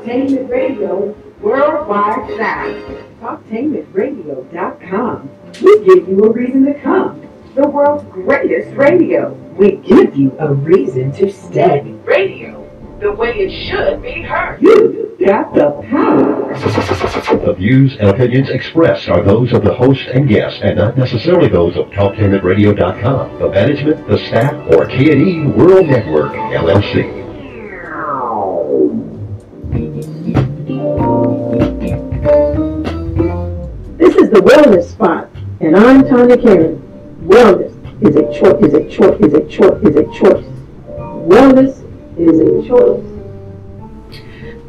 Talktainment Radio worldwide sound. Talktainmentradio.com. We give you a reason to come. The world's greatest radio. We give you a reason to stay. Radio, the way it should be heard. You got the power. The views and opinions expressed are those of the host and guest, and not necessarily those of TalkTainmentRadio.com, the management, the staff, or K&E World Network, LLC. This is the Wellness Spot, and I'm Tanya Karen. Wellness is a choice, is a choice, is a choice, is a choice. Wellness is a choice.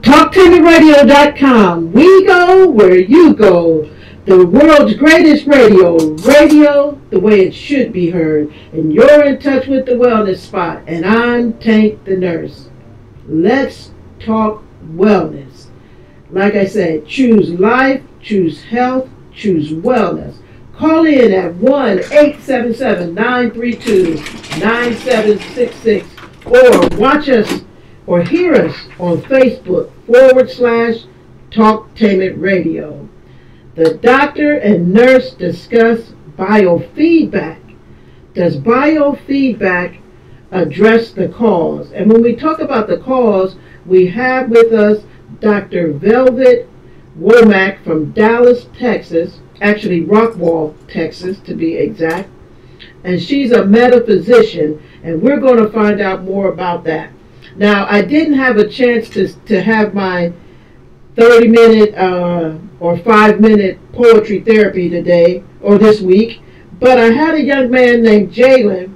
TalkTainmentRadio.com. We go where you go. The world's greatest radio. Radio the way it should be heard. And you're in touch with the Wellness Spot. And I'm Tank the Nurse. Let's talk wellness. Like I said, choose life, choose health, choose wellness. Call in at 1-877-932-9766 or watch us or hear us on Facebook /Talktainment Radio. The doctor and nurse discuss biofeedback. Does biofeedback address the cause? And when we talk about the cause, we have with us Dr. VELVETE WOMACK from Dallas, Texas, actually Rockwall, Texas to be exact. And she's a metaphysician, and we're going to find out more about that. Now, I didn't have a chance to have my 30-minute or 5-minute poetry therapy today or this week, but I had a young man named Jalen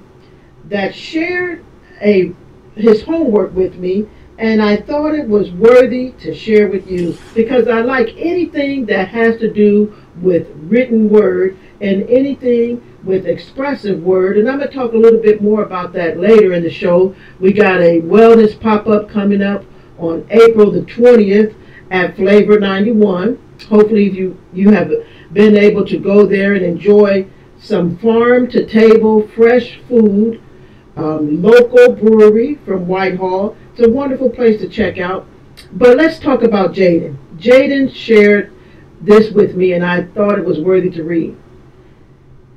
that shared his homework with me, and I thought it was worthy to share with you because I like anything that has to do with written word and anything with expressive word, and I'm going to talk a little bit more about that later in the show. We got a wellness pop-up coming up on April the 20th at Flavor 91. Hopefully you have been able to go there and enjoy some farm-to-table fresh food, local brewery from Whitehall. It's a wonderful place to check out. But let's talk about Jaden. Jaden shared this with me, and I thought it was worthy to read.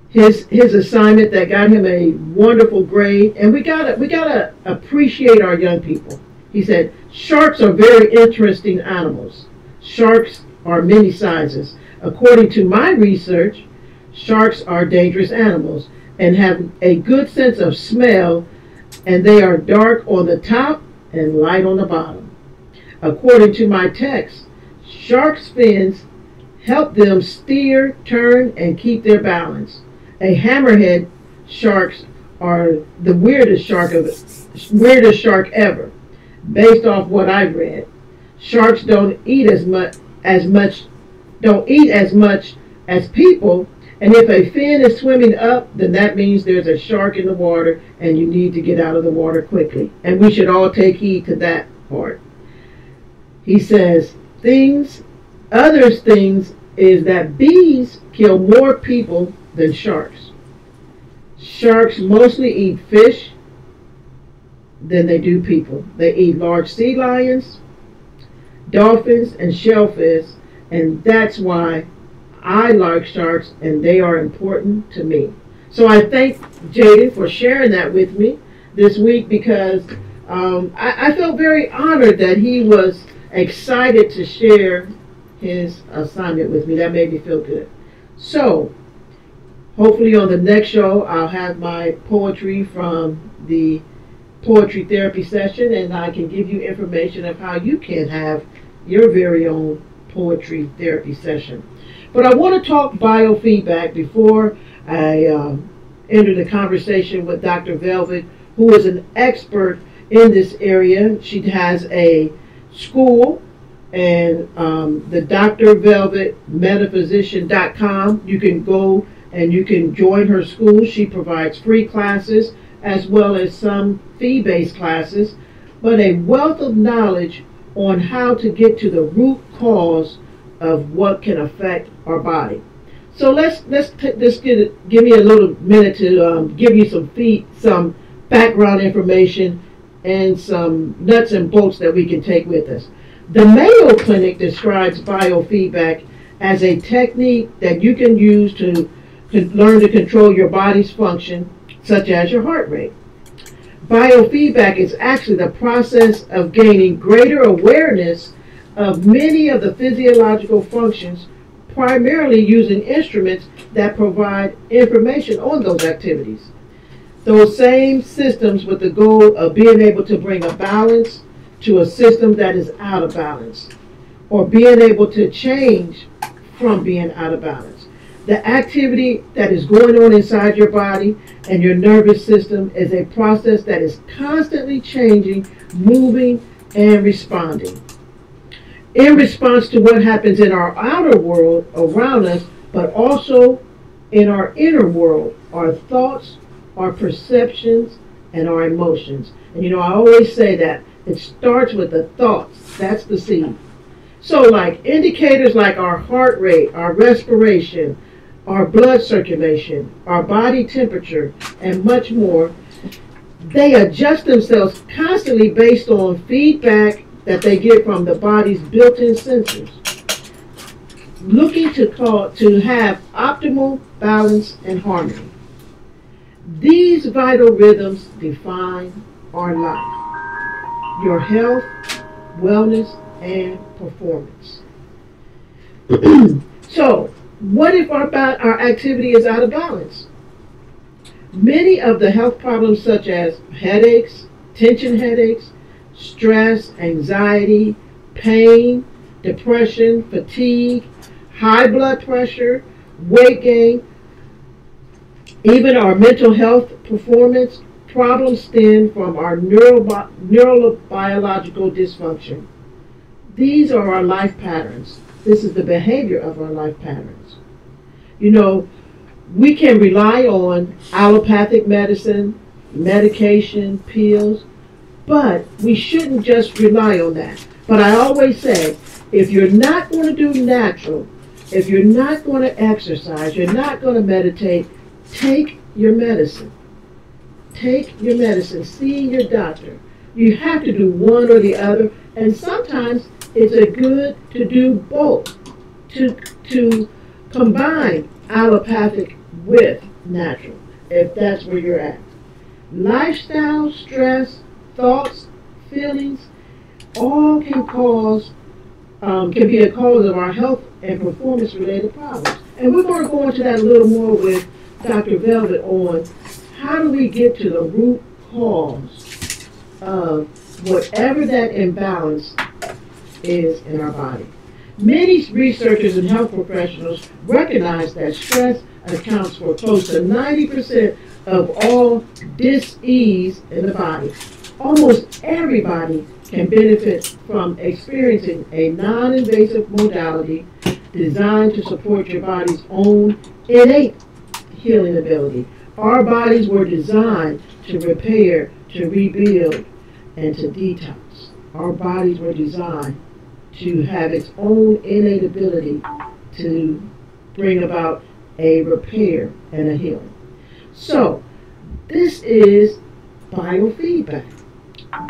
His assignment that got him a wonderful grade, and we gotta appreciate our young people. He said, sharks are very interesting animals. Sharks are many sizes. According to my research, sharks are dangerous animals and have a good sense of smell, and they are dark on the top and light on the bottom. According to my text, sharks' fins help them steer, turn, and keep their balance. A hammerhead sharks are the weirdest shark ever, based off what I've read. Sharks don't eat as much as people, and if a fin is swimming up, then that means there's a shark in the water and you need to get out of the water quickly. And we should all take heed to that part. He says, other things is that bees kill more people than sharks. Sharks mostly eat fish than they do people. They eat large sea lions, dolphins, and shellfish, and that's why I like sharks, and they are important to me. So I thank Jaden for sharing that with me this week because I felt very honored that he was excited to share his assignment with me. That made me feel good. So hopefully on the next show I'll have my poetry from the poetry therapy session, and I can give you information of how you can have your very own poetry therapy session. But I want to talk biofeedback before I enter the conversation with Dr. VELVETE, who is an expert in this area. She has a school, and the Dr. VELVETE metaphysician.com. You can go and you can join her school. She provides free classes as well as some fee-based classes, but a wealth of knowledge on how to get to the root cause of what can affect our body. So let's give me a little minute to give you some background information and some nuts and bolts that we can take with us. The Mayo Clinic describes biofeedback as a technique that you can use to learn to control your body's function, such as your heart rate. Biofeedback is actually the process of gaining greater awareness of many of the physiological functions, primarily using instruments that provide information on those activities. Those same systems with the goal of being able to bring a balance to a system that is out of balance, or being able to change from being out of balance. The activity that is going on inside your body and your nervous system is a process that is constantly changing, moving, and responding. In response to what happens in our outer world around us, but also in our inner world, our thoughts, our perceptions, and our emotions. And you know, I always say that it starts with the thoughts. That's the seed. So like indicators like our heart rate, our respiration, our blood circulation, our body temperature, and much more, they adjust themselves constantly based on feedback that they get from the body's built-in sensors, looking to have optimal balance and harmony. These vital rhythms define our life, your health, wellness, and performance. So, what if our activity is out of balance? Many of the health problems such as headaches, tension headaches, stress, anxiety, pain, depression, fatigue, high blood pressure, weight gain, even our mental health performance problems stem from our neurobiological dysfunction. These are our life patterns. This is the behavior of our life patterns. You know, we can rely on allopathic medicine, medication, pills, but we shouldn't just rely on that. But I always say, if you're not going to do natural, if you're not going to exercise, you're not going to meditate, take your medicine. Take your medicine. See your doctor. You have to do one or the other, and sometimes it's good to do both, to combine allopathic with natural, if that's where you're at. Lifestyle, stress, thoughts, feelings, all can be a cause of our health and performance-related problems. And we're going to go into that a little more with Dr. Velvet on how do we get to the root cause of whatever that imbalance is in our body. Many researchers and health professionals recognize that stress accounts for close to 90% of all dis-ease in the body. Almost everybody can benefit from experiencing a non-invasive modality designed to support your body's own innate healing ability. Our bodies were designed to repair, to rebuild, and to detox. Our bodies were designed to have its own innate ability to bring about a repair and a healing. So, this is biofeedback.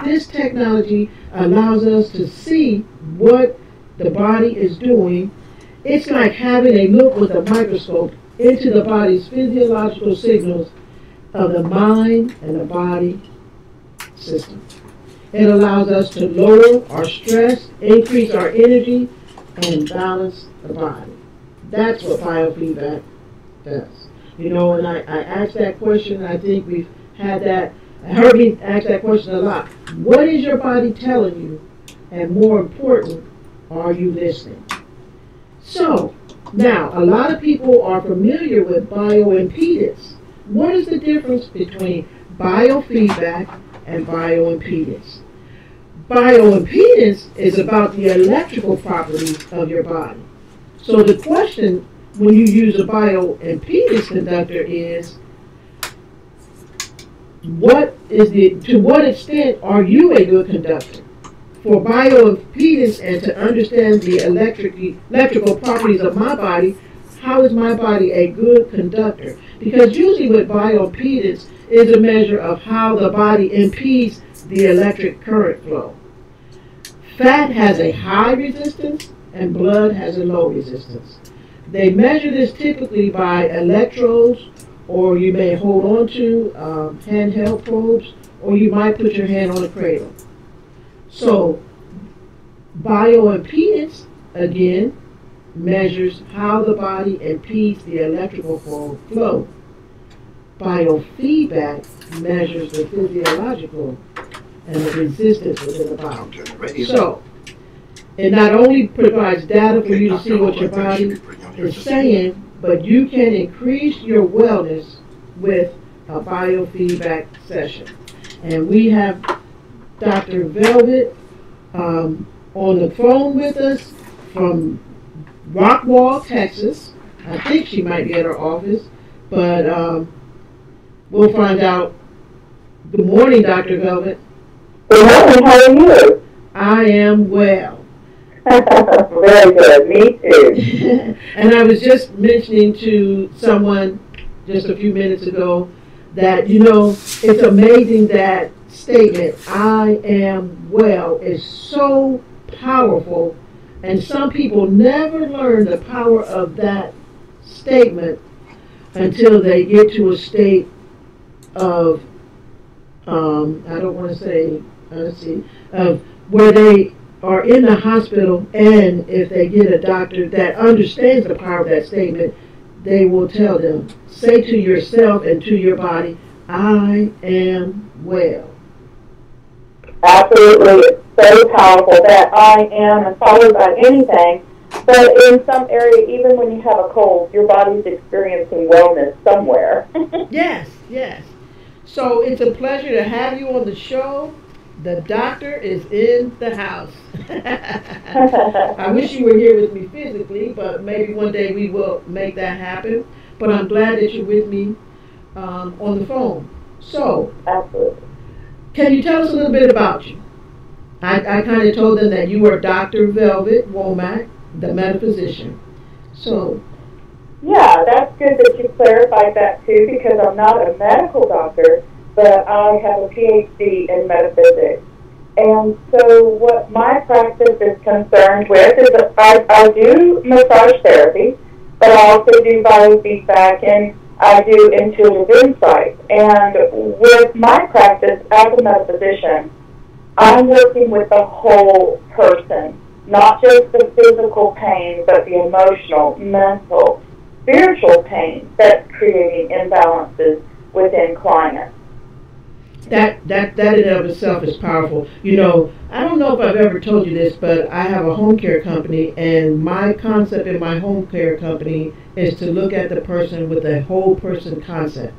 This technology allows us to see what the body is doing. It's like having a look with a microscope into the body's physiological signals of the mind and the body system. It allows us to lower our stress, increase our energy, and balance the body. That's what biofeedback does. You know, and I asked that question, I think we've had that, heard me ask that question a lot. What is your body telling you? And more important, are you listening? So, now, a lot of people are familiar with bioimpedance. What is the difference between biofeedback and bioimpedance? Bioimpedance is about the electrical properties of your body. So the question when you use a bioimpedance conductor is, to what extent are you a good conductor? For bioimpedance and to understand the electrical properties of my body, how is my body a good conductor? Because usually with bioimpedance is a measure of how the body impedes the electric current flow. Fat has a high resistance and blood has a low resistance. They measure this typically by electrodes, or you may hold on to handheld probes, or you might put your hand on a cradle. So bioimpedance, again, measures how the body impedes the electrical flow. Biofeedback measures the physiological and the resistance within the body. So it not only provides data for you to see what your body is saying, but you can increase your wellness with a biofeedback session. And we have Dr. Velvet on the phone with us from Rockwall, Texas. I think she might be at her office, but we'll find out. Good morning, Dr. Velvet. Good morning, how are you? I am well. Very good, me too. And I was just mentioning to someone just a few minutes ago that, you know, it's amazing that statement, I am well, is so powerful, and some people never learn the power of that statement until they get to a state of, I don't want to say, of where they are in the hospital, and if they get a doctor that understands the power of that statement, they will tell them, say to yourself and to your body, I am well. Absolutely, it's so powerful that I am, and followed by anything, but in some area, even when you have a cold, your body's experiencing wellness somewhere. Yes, yes. So it's a pleasure to have you on the show. The doctor is in the house. I wish you were here with me physically, but maybe one day we will make that happen. But I'm glad that you're with me on the phone. So, absolutely. Can you tell us a little bit about you? I kind of told them that you were Dr. Velvet WOMACK, the metaphysician. So, yeah, that's good that you clarified that too, because I'm not a medical doctor, but I have a PhD in metaphysics. And so what my practice is concerned with is that I do massage therapy, but I also do biofeedback, and I do intuitive insight. And with my practice as a metaphysician, I'm working with the whole person, not just the physical pain, but the emotional, mental, spiritual pain that's creating imbalances within clients. That in and of itself is powerful. You know, I don't know if I've ever told you this, but I have a home care company, and my concept in my home care company is to look at the person with a whole person concept.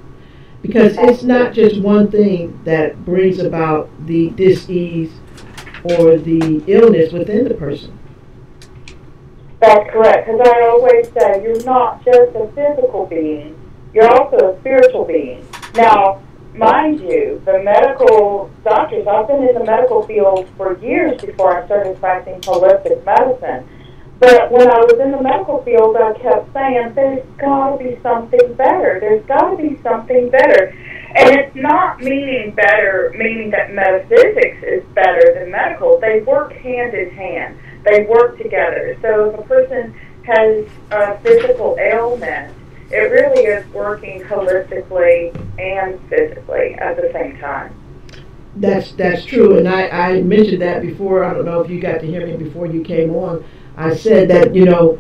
Because it's not just one thing that brings about the dis-ease or the illness within the person. That's correct, because I always say you're not just a physical being, you're also a spiritual being. Now, mind you, the medical doctors, I've been in the medical field for years before I started practicing holistic medicine. But when I was in the medical field, I kept saying, there's got to be something better. There's got to be something better. And it's not meaning better, meaning that metaphysics is better than medical. They work hand in hand. They work together. So if a person has a physical ailment, it really is working holistically and physically at the same time. That's true, and I mentioned that before. I don't know if you got to hear me before you came on. I said that, you know,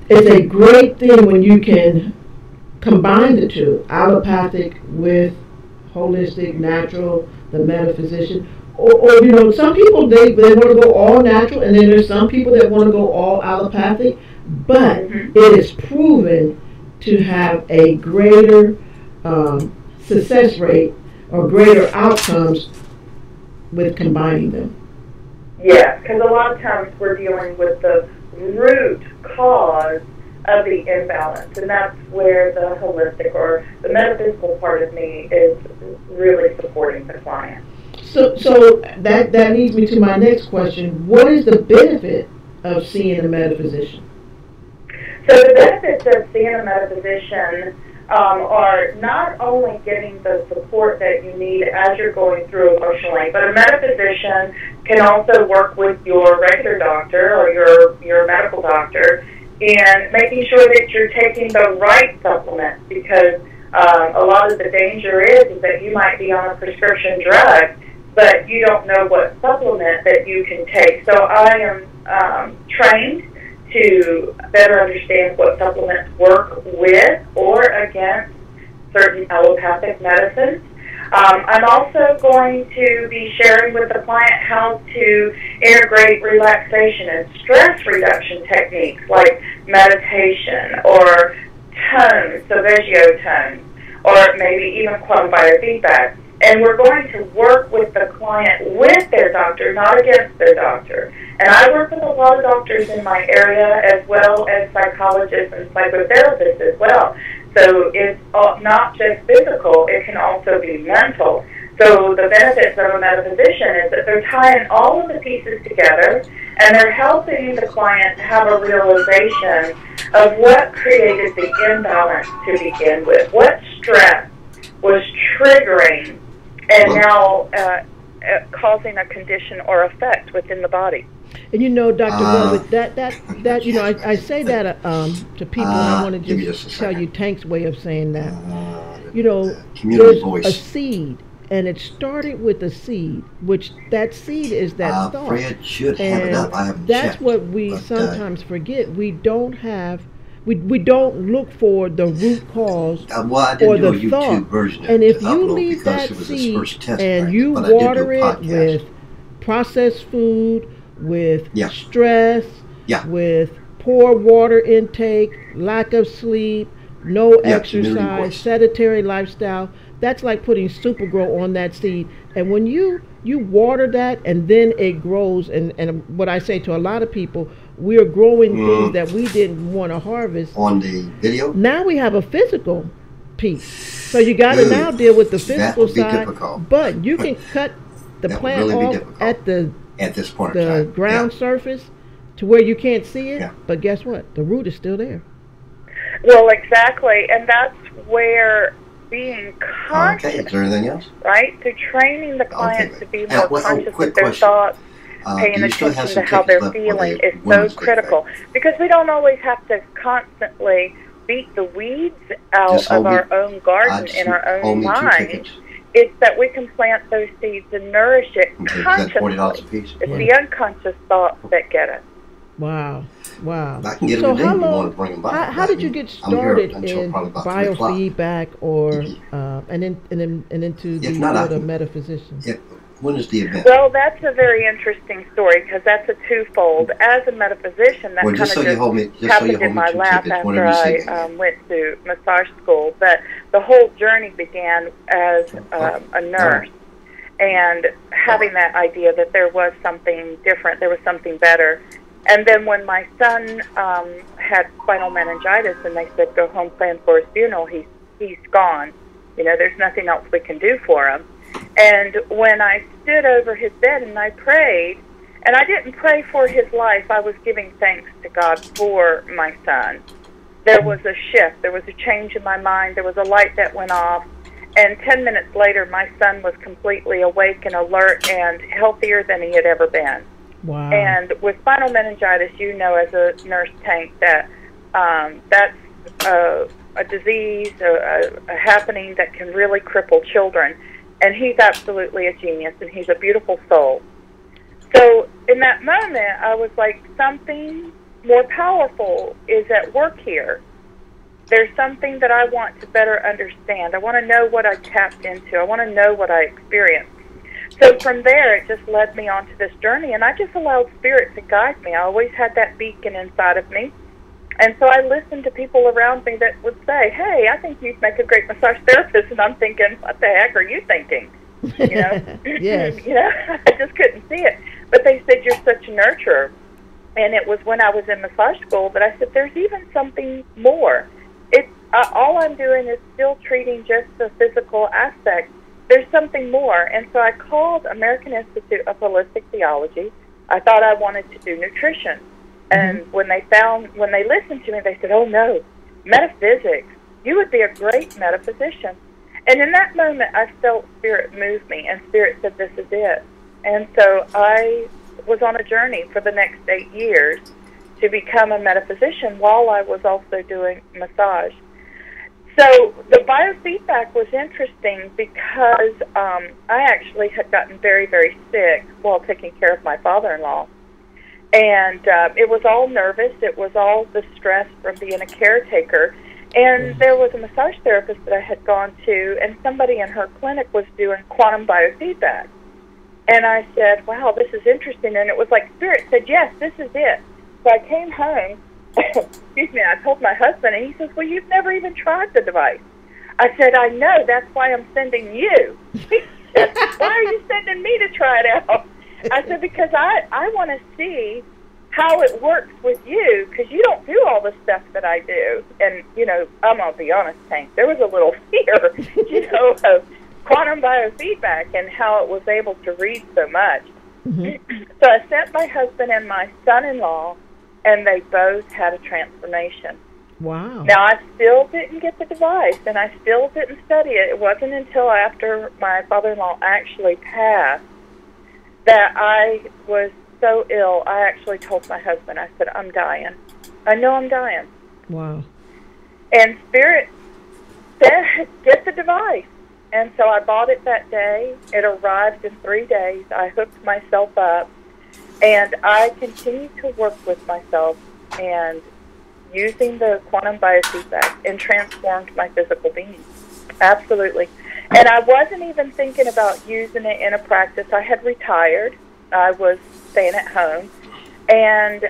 it's a great thing when you can combine the two, allopathic with holistic, natural, the metaphysician. Or you know, some people, they want to go all natural, and then there's some people that want to go all allopathic, but it is proven to have a greater success rate or greater outcomes with combining them. Yes, because a lot of times we're dealing with the root cause of the imbalance, and that's where the holistic or the metaphysical part of me is really supporting the client. So that leads me to my next question. What is the benefit of seeing a metaphysician? So the benefits of seeing a metaphysician are not only getting the support that you need as you're going through emotionally, but a metaphysician can also work with your regular doctor or your medical doctor in making sure that you're taking the right supplements, because a lot of the danger is that you might be on a prescription drug, but you don't know what supplement that you can take. So I am trained to better understand what supplements work with or against certain allopathic medicines. I'm also going to be sharing with the client how to integrate relaxation and stress reduction techniques like meditation or tones, so vegiotones, or maybe even quantum biofeedback. And we're going to work with the client with their doctor, not against their doctor. And I work with a lot of doctors in my area, as well as psychologists and psychotherapists as well. So it's not just physical, it can also be mental. So the benefits of a metaphysician is that they're tying all of the pieces together, and they're helping the client have a realization of what created the imbalance to begin with, what stress was triggering and now causing a condition or effect within the body. And you know, Dr. Velvet, that you know, I say that to people, and I want to just tell you Tank's way of saying that. You know, there's a seed, and it started with a seed, which that seed is that thought. Fred should have it up. I haven't that's checked, what we sometimes forget. We don't have. We don't look for the root cause or the thought. And if you leave that seed and you water it with processed food, with stress, with poor water intake, lack of sleep, no exercise, sedentary lifestyle, that's like putting Supergrow on that seed. And when you water that and then it grows, and what I say to a lot of people, we are growing things that we didn't want to harvest. On the video? Now we have a physical piece. So you got to now deal with the physical side. Difficult. But you can cut the plant off at this point the ground surface to where you can't see it. But guess what? The root is still there. Well, exactly. And that's where being conscious, is there anything else? Right? So training the client to be more conscious of their thoughts, paying attention to how they're feeling is so critical, because we don't always have to constantly beat the weeds out of our own garden in our own mind. It's that we can plant those seeds and nourish it consciously. It's the unconscious thoughts that get us. Wow, wow. I can get them today if you want to bring them by. How did you get started in biofeedback or and into the world of metaphysician? When is the event? Well, that's a very interesting story, because that's a twofold. As a metaphysician, that kind of happened in my lap after I went to massage school. But the whole journey began as a nurse, and having that idea that there was something different, there was something better. And then when my son had spinal meningitis, and they said, go home, plan for his funeral, he's gone. You know, there's nothing else we can do for him. And when I stood over his bed and I prayed, and I didn't pray for his life, I was giving thanks to God for my son. There was a shift. There was a change in my mind. There was a light that went off. And 10 minutes later, my son was completely awake and alert and healthier than he had ever been. Wow. And with spinal meningitis, you know, as a nurse, Tank, that that's a disease, a happening that can really cripple children. And he's absolutely a genius, and he's a beautiful soul. So in that moment, I was like, something more powerful is at work here. There's something that I want to better understand. I want to know what I tapped into. I want to know what I experienced. So from there, it just led me onto this journey, and I just allowed Spirit to guide me. I always had that beacon inside of me. And so I listened to people around me that would say, hey, I think you'd make a great massage therapist. And I'm thinking, what the heck are you thinking? You know? Yes. You know, I just couldn't see it. But they said, you're such a nurturer. And it was when I was in massage school that I said, there's even something more. It's all I'm doing is still treating just the physical aspect. There's something more. And so I called American Institute of Holistic Theology. I thought I wanted to do nutrition. And when they listened to me, they said, oh, no, metaphysics, you would be a great metaphysician. And in that moment, I felt Spirit move me, and Spirit said, this is it. And so I was on a journey for the next 8 years to become a metaphysician while I was also doing massage. So the biofeedback was interesting because I actually had gotten very, very sick while taking care of my father-in-law. And it was all nervous. It was all the stress from being a caretaker. And there was a massage therapist that I had gone to, and somebody in her clinic was doing quantum biofeedback. And I said, wow, this is interesting. And it was like Spirit said, yes, this is it. So I came home, excuse me, I told my husband, and he says, well, you've never even tried the device. I said, I know, that's why I'm sending you. He said, why are you sending me to try it out? I said, because I want to see how it works with you, because you don't do all the stuff that I do. And, you know, I'm going to be honest, Hank, there was a little fear, you know, of quantum biofeedback and how it was able to read so much. Mm-hmm. So I sent my husband and my son-in-law, and they both had a transformation. Wow. Now, I still didn't get the device, and I still didn't study it. It wasn't until after my father-in-law actually passed that I was so ill. I actually told my husband, I said, I'm dying. I know I'm dying. Wow. And Spirit said, get the device. And so I bought it that day. It arrived in 3 days. I hooked myself up, and I continued to work with myself and using the quantum biofeedback and transformed my physical being. Absolutely. And I wasn't even thinking about using it in a practice. I had retired. I was staying at home. And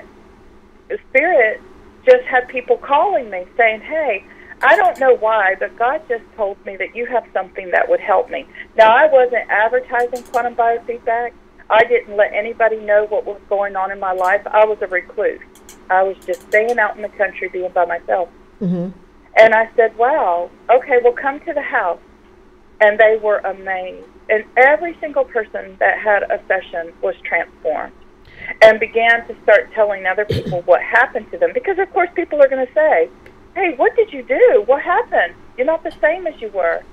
Spirit just had people calling me saying, hey, I don't know why, but God just told me that you have something that would help me. Now, I wasn't advertising quantum biofeedback. I didn't let anybody know what was going on in my life. I was a recluse. I was just staying out in the country being by myself. Mm-hmm. And I said, wow, okay, well, come to the house. And they were amazed. And every single person that had a session was transformed and began to start telling other people what happened to them. Because, of course, people are going to say, hey, what did you do? What happened? You're not the same as you were.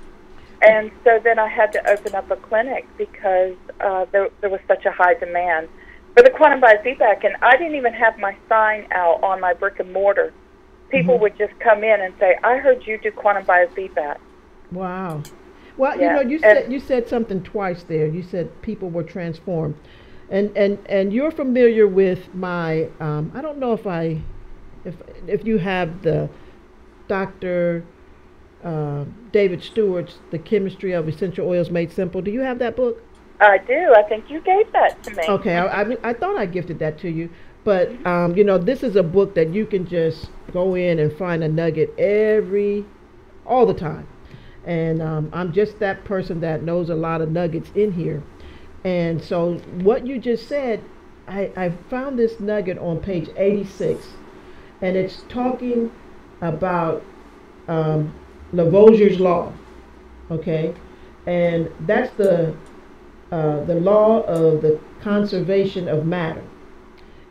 And so then I had to open up a clinic because there was such a high demand for the quantum biofeedback. And I didn't even have my sign out on my brick and mortar. People would just come in and say, I heard you do quantum biofeedback. Wow. Well, yeah. You know, you said something twice there. You said people were transformed. And you're familiar with my, I don't know if you have the Dr. David Stewart's The Chemistry of Essential Oils Made Simple. Do you have that book? I do. I think you gave that to me. Okay, I thought I gifted that to you. But, you know, this is a book that you can just go in and find a nugget all the time. And I'm just that person that knows a lot of nuggets in here. And so what you just said, I found this nugget on page 86. And it's talking about Lavoisier's law, okay, and that's the law of the conservation of matter.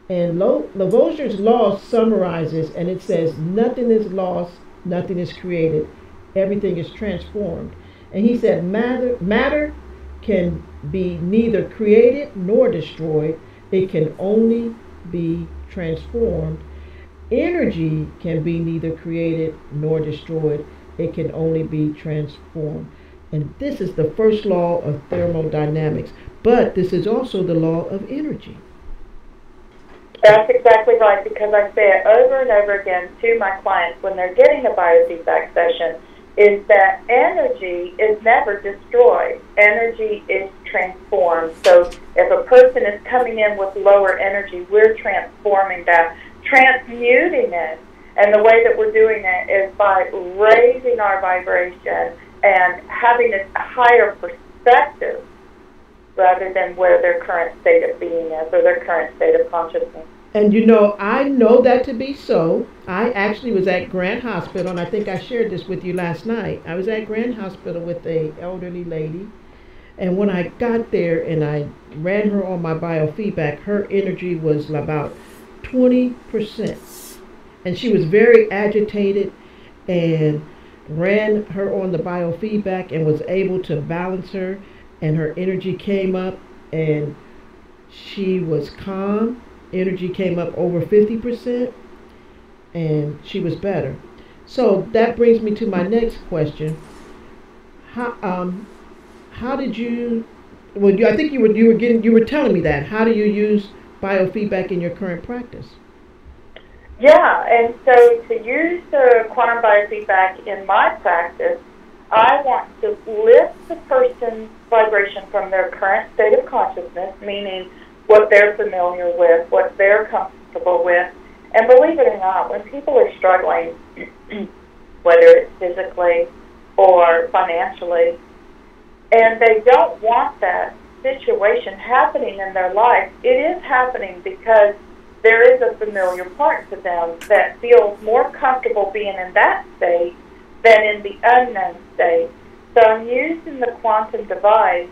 And Lavoisier's law summarizes, and it says, nothing is lost, nothing is created, everything is transformed. And he said, matter can be neither created nor destroyed; it can only be transformed. Energy can be neither created nor destroyed. It can only be transformed. And this is the first law of thermodynamics. But this is also the law of energy. That's exactly right, because I say it over and over again to my clients when they're getting a biofeedback session, is that energy is never destroyed. Energy is transformed. So if a person is coming in with lower energy, we're transforming that, transmuting it. And the way that we're doing it is by raising our vibration and having a higher perspective rather than where their current state of being is or their current state of consciousness. And you know, I know that to be so. I actually was at Grant Hospital, and I think I shared this with you last night. I was at Grant Hospital with an elderly lady, and when I got there and I ran her on my biofeedback, her energy was about 20%. And she was very agitated, and ran her on the biofeedback and was able to balance her, and her energy came up, and she was calm. Energy came up over 50%, and she was better. So that brings me to my next question. How did you? Well, I think you were telling me that. How do you use biofeedback in your current practice? Yeah, and so to use the quantum biofeedback in my practice, I want to lift the person's vibration from their current state of consciousness, meaning what they're familiar with, what they're comfortable with. And believe it or not, when people are struggling, whether it's physically or financially, and they don't want that situation happening in their life, it is happening because there is a familiar part to them that feels more comfortable being in that state than in the unknown state. So I'm using the quantum device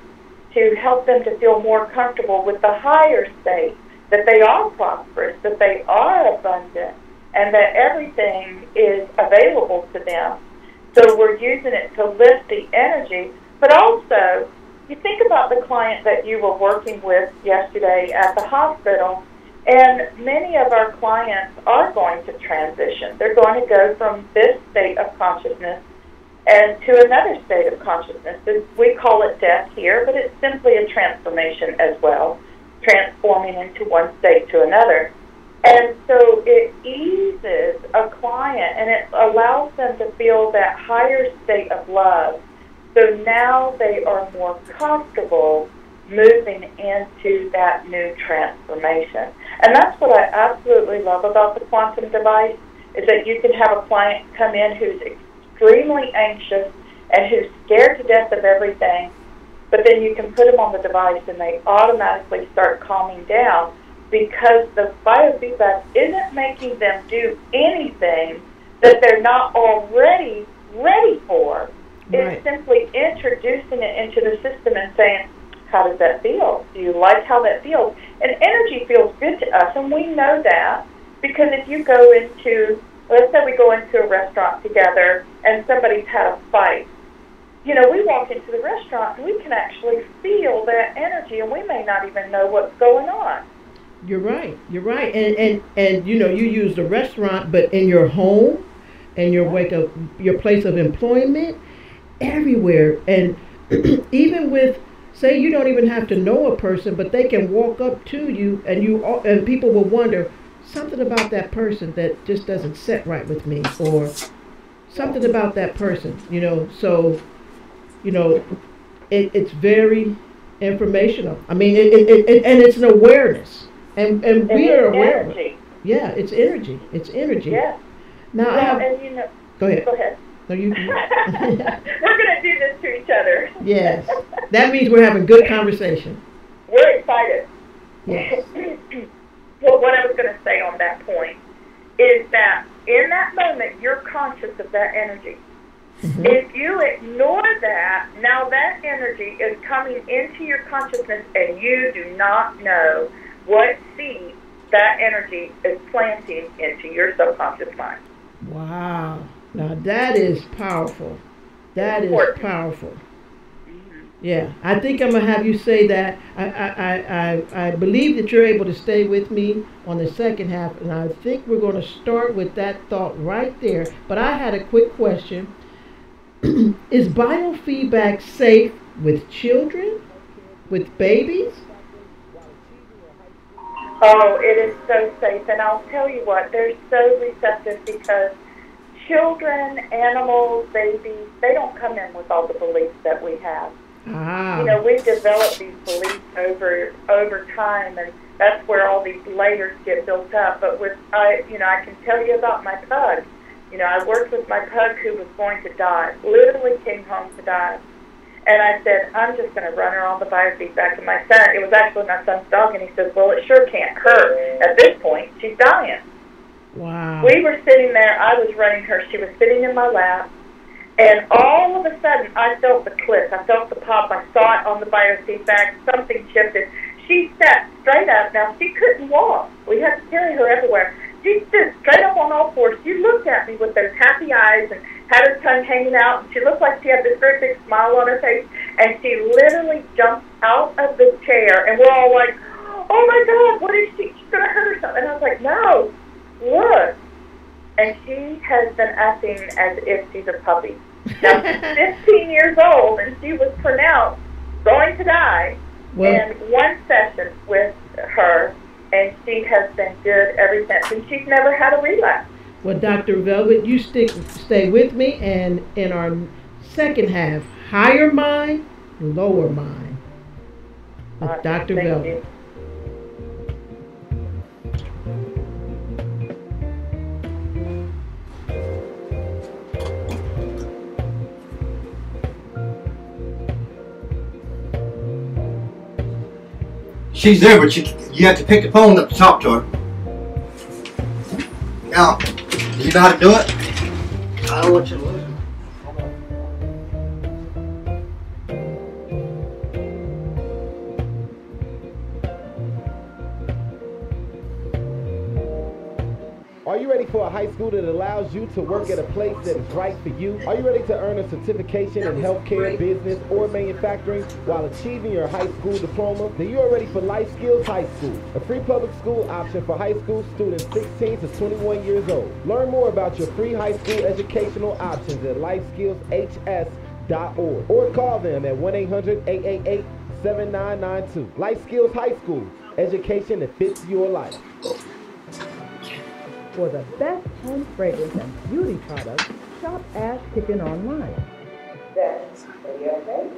to help them to feel more comfortable with the higher state, that they are prosperous, that they are abundant, and that everything is available to them. So we're using it to lift the energy. But also, you think about the client that you were working with yesterday at the hospital, and many of our clients are going to transition. They're going to go from this state of consciousness and to another state of consciousness. We call it death here, but it's simply a transformation as well, transforming into one state to another. And so it eases a client, and it allows them to feel that higher state of love. So now they are more comfortable moving into that new transformation. And that's what I absolutely love about the quantum device, is that you can have a client come in who's extremely anxious and who's scared to death of everything, but then you can put them on the device and they automatically start calming down because the biofeedback isn't making them do anything that they're not already ready for. Right. It's simply introducing it into the system and saying, how does that feel? Do you like how that feels? And energy feels good to us, and we know that because if you go into, let's say we go into a restaurant together and somebody's had a fight, you know, we walk into the restaurant and we can actually feel that energy, and we may not even know what's going on. You're right. You're right. And you know, you use the restaurant, but in your home and your your place of employment, everywhere. And even with, say, you don't even have to know a person, but they can walk up to you, and people will wonder something about that person that just doesn't sit right with me, or something about that person. You know, so you know, it's very informational. I mean, and it's an awareness. And we are aware of it. Yeah, it's energy. It's energy. Yeah. Now, and you know, go ahead. Go ahead. No, you. We're going to do this to each other. Yes. That means we're having good conversation. We're excited. Yes. Well, what I was going to say on that point is that in that moment, you're conscious of that energy. Mm-hmm. If you ignore that, now that energy is coming into your consciousness, and you do not know what seed that energy is planting into your subconscious mind. Wow. Now that is powerful. That is powerful. Mm-hmm. Yeah. I think I'm going to have you say that. I believe that you're able to stay with me on the second half, and I think we're going to start with that thought right there. But I had a quick question. Is biofeedback safe with children? With babies? Oh, it is so safe, and I'll tell you what, they're so receptive because children, animals, babies, they don't come in with all the beliefs that we have. Ah. You know, we develop these beliefs over time, and that's where all these layers get built up. But I can tell you about my pug. You know, I worked with my pug who was going to die, literally came home to die. And I said, I'm just going to run her on the biofeedback. And my son, it was actually my son's dog, and he said, well, it sure can't hurt. At this point, she's dying. Wow. We were sitting there. I was running her. She was sitting in my lap. And all of a sudden, I felt the click. I felt the pop. I saw it on the biofeedback. Something shifted. She sat straight up. Now, she couldn't walk. We had to carry her everywhere. she stood straight up on all fours. She looked at me with those happy eyes and had her tongue hanging out. And she looked like she had this great big smile on her face. And she literally jumped out of the chair. And we're all like, oh my God, what is she? She's going to hurt herself. And I was like, no, look. And she has been acting as if she's a puppy. Now, she's 15 years old, and she was pronounced going to die in one session with her, and she has been good ever since. And she's never had a relapse. Well, Dr. Velvet, you stay with me, and in our second half, higher mind, lower mind, with Dr. Velvet. She's there, but you have to pick the phone up to talk to her. Now, do you know how to do it? I don't want you to lose it. Are you ready for a high school that allows you to work at a place that is right for you? Are you ready to earn a certification in healthcare, business, or manufacturing while achieving your high school diploma? Then you are ready for Life Skills High School, a free public school option for high school students 16 to 21 years old. Learn more about your free high school educational options at lifeskillshs.org or call them at 1-800-888-7992. Life Skills High School, education that fits your life. For the best home fragrance and beauty products, shop Ash Kitchen online. That's VELVETE.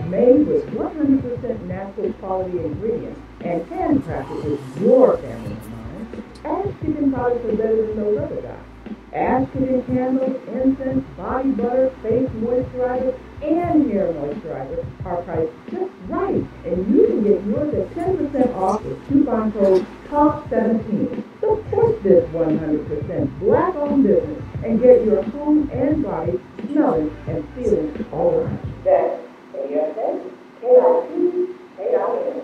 Made with 100% natural quality ingredients and handcrafted with your family in mind, Ash Kitchen products are better than those other guys. Ash Kitchen candles, incense, body butter, face moisturizer, and hair moisturizer are priced just right, and you can get yours at 10% off with coupon code TALK17. So push this 100% black-owned business and get your home and body smelling and feeling all right. That's VELVETE.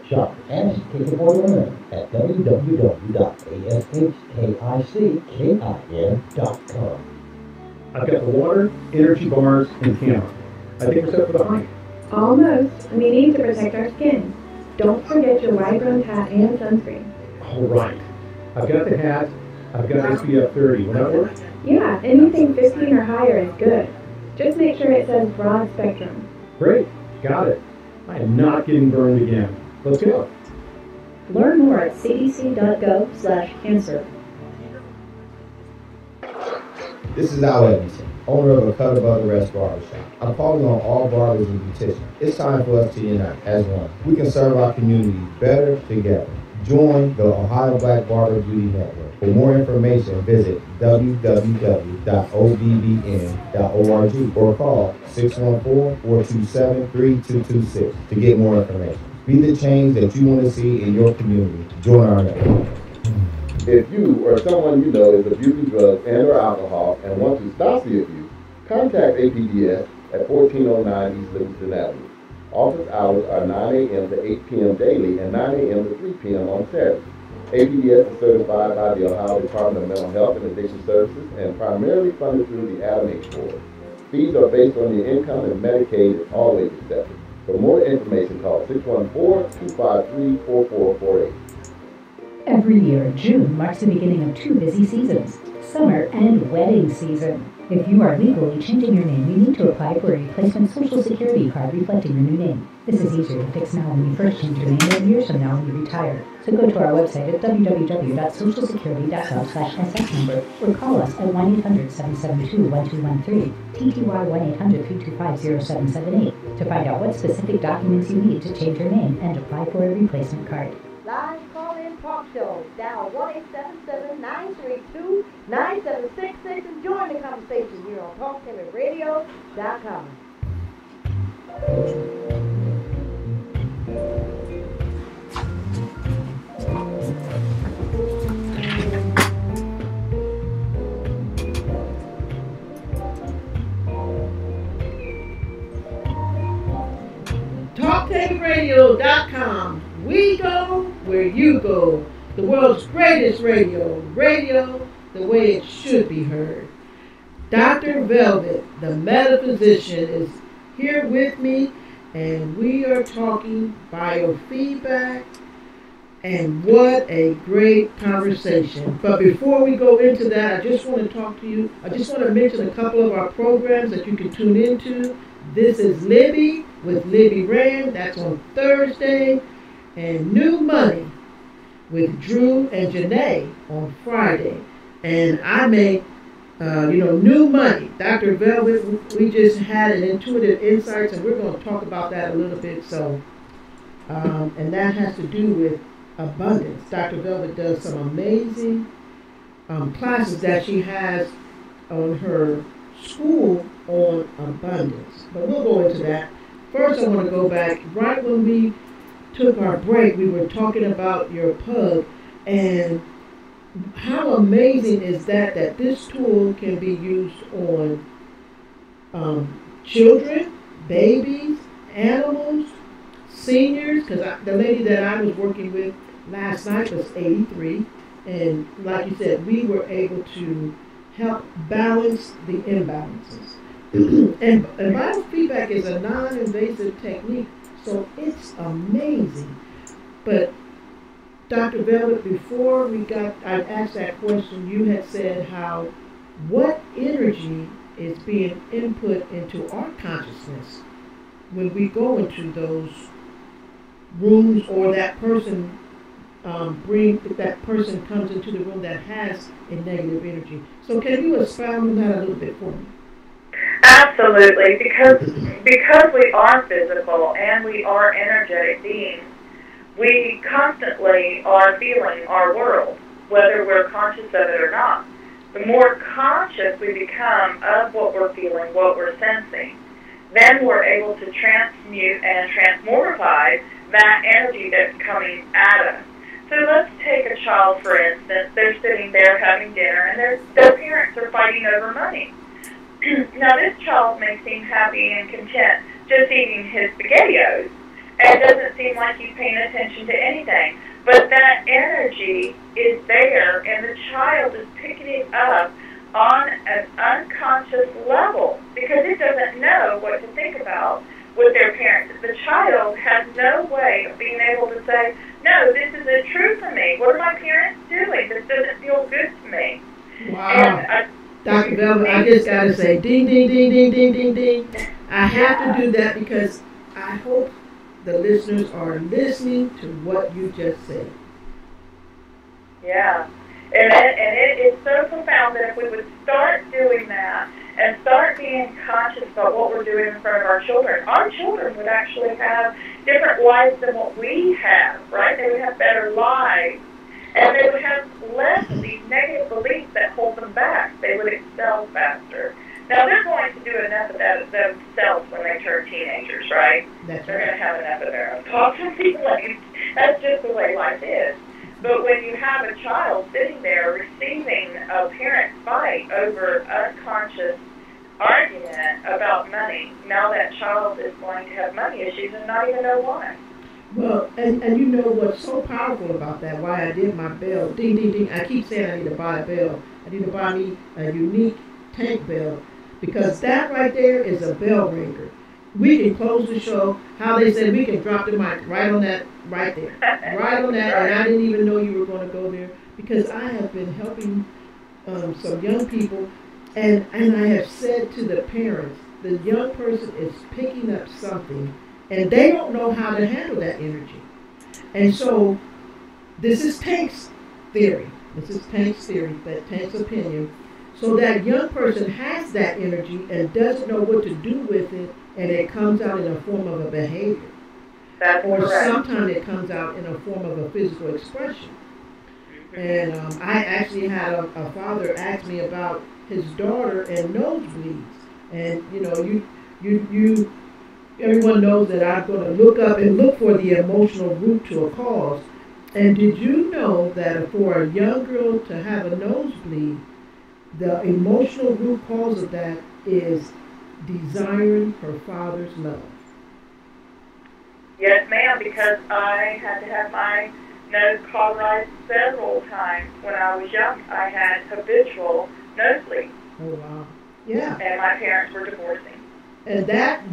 Shop Ash Kitchen for Women at www.ashkickin.com. I've got the water, energy bars, and camera. I think we're set for the hike. Almost. We need to protect our skin. Don't forget your wide-brimmed hat and sunscreen. All right. I've got the hat. I've got SPF 30. Will that work? Yeah, anything 15 or higher is good. Just make sure it says broad spectrum. Great. Got it. I am not getting burned again. Let's go. Learn more at cdc.gov/cancer. This is Al Edmondson, owner of a Cut Above the Rest barbershop. I'm calling on all barbers and beauticians. It's time for us to unite as one. We can serve our communities better together. Join the Ohio Black Barber Beauty Network. For more information, visit www.obbn.org or call 614-427-3226 to get more information. Be the change that you want to see in your community. Join our network. If you or someone you know is abusing drugs and or alcohol and want to stop the abuse, contact APDS at 1409 East Livingston Avenue. Office hours are 9 a.m. to 8 p.m. daily and 9 a.m. to 3 p.m. on Saturdays. APDS is certified by the Ohio Department of Mental Health and Addiction Services and primarily funded through the Adam H. Board. Fees are based on your income and Medicaid is always accepted. For more information, call 614-253-4448. Every year, June marks the beginning of two busy seasons, summer and wedding season. If you are legally changing your name, you need to apply for a replacement Social Security card reflecting your new name. This is easier to fix now when you first change your name than years from now when you retire. So go to our website at www.socialsecurity.gov/SS number or call us at 1-800-772-1213, TTY 1-800-325-0778 to find out what specific documents you need to change your name and apply for a replacement card. Live call-in talk show. Dial 1-877-932-9766 and join the conversation here on TalkTimidRadio.com. TalkTimidRadio.com. We go where you go. the world's greatest radio, radio the way it should be heard. Dr. Velvet, the metaphysician, is here with me, and we are talking biofeedback, and what a great conversation. But before we go into that, I just want to talk to you. I just want to mention a couple of our programs that you can tune into. This is Libby with Libby Rand. That's on Thursday. And New Money with Drew and Janae on Friday. And I make, New Money. Dr. Velvet, we just had an intuitive insights, and we're going to talk about that a little bit. So, and that has to do with abundance. Dr. Velvet does some amazing classes that she has on her school on abundance. But we'll go into that. First, I want to go back. Right when we took our break, we were talking about your pug, and how amazing is that this tool can be used on children, babies, animals, seniors, because the lady that I was working with last night was 83, and like you said, we were able to help balance the imbalances. and biofeedback is a non-invasive technique, so it's amazing. But Dr. Velvet, before I asked that question, you had said what energy is being input into our consciousness when we go into those rooms, or that person comes into the room that has a negative energy. So can you expound on that a little bit for me? Absolutely, because we are physical and we are energetic beings, we constantly are feeling our world, whether we're conscious of it or not. The more conscious we become of what we're feeling, what we're sensing, then we're able to transmute and transmortify that energy that's coming at us. So let's take a child, for instance. They're sitting there having dinner, and their parents are fighting over money. Now, this child may seem happy and content just eating his SpaghettiOs, and it doesn't seem like he's paying attention to anything. But that energy is there, and the child is picking it up on an unconscious level because it doesn't know what to think about with their parents. The child has no way of being able to say, no, this isn't true for me. What are my parents doing? This doesn't feel good to me. Wow. Dr. Velvet, I just got to say, ding, ding, ding, ding, ding, ding, ding. I have to do that because I hope the listeners are listening to what you just said. Yeah. And it is so profound that if we would start doing that and start being conscious about what we're doing in front of our children would actually have different lives than what we have, right? They would have better lives. And they would have less of these negative beliefs that hold them back. They would excel faster. Now, they're going to do enough of that themselves when they turn teenagers, right? They're going to have enough of their own thoughts and feelings. That's just the way life is. But when you have a child sitting there receiving a parent fight over unconscious argument about money, now that child is going to have money issues and not even know why. Well, and you know what's so powerful about that, why I did my bell, ding, ding, ding. I keep saying I need to buy a bell. I need to buy me a unique tank bell, because that right there is a bell ringer. We can close the show, how they said we can drop the mic right on that, right there. Right on that, and I didn't even know you were going to go there, because I have been helping some young people, and I have said to the parents, the young person is picking up something, and they don't know how to handle that energy. And so, this is Tank's theory. This is Tank's theory, that Tank's opinion. So that young person has that energy and doesn't know what to do with it, and it comes out in a form of a behavior. That's or correct. sometimes it comes out in a form of a physical expression. And I actually had a father ask me about his daughter and nosebleeds. And you know, everyone knows that I'm going to look up and look for the emotional root to a cause. And did you know that for a young girl to have a nosebleed, the emotional root cause of that is desiring her father's love? Yes, ma'am, because I had to have my nose cauterized several times. When I was young, I had habitual nosebleed. Oh, wow. Yeah. And my parents were divorcing. And that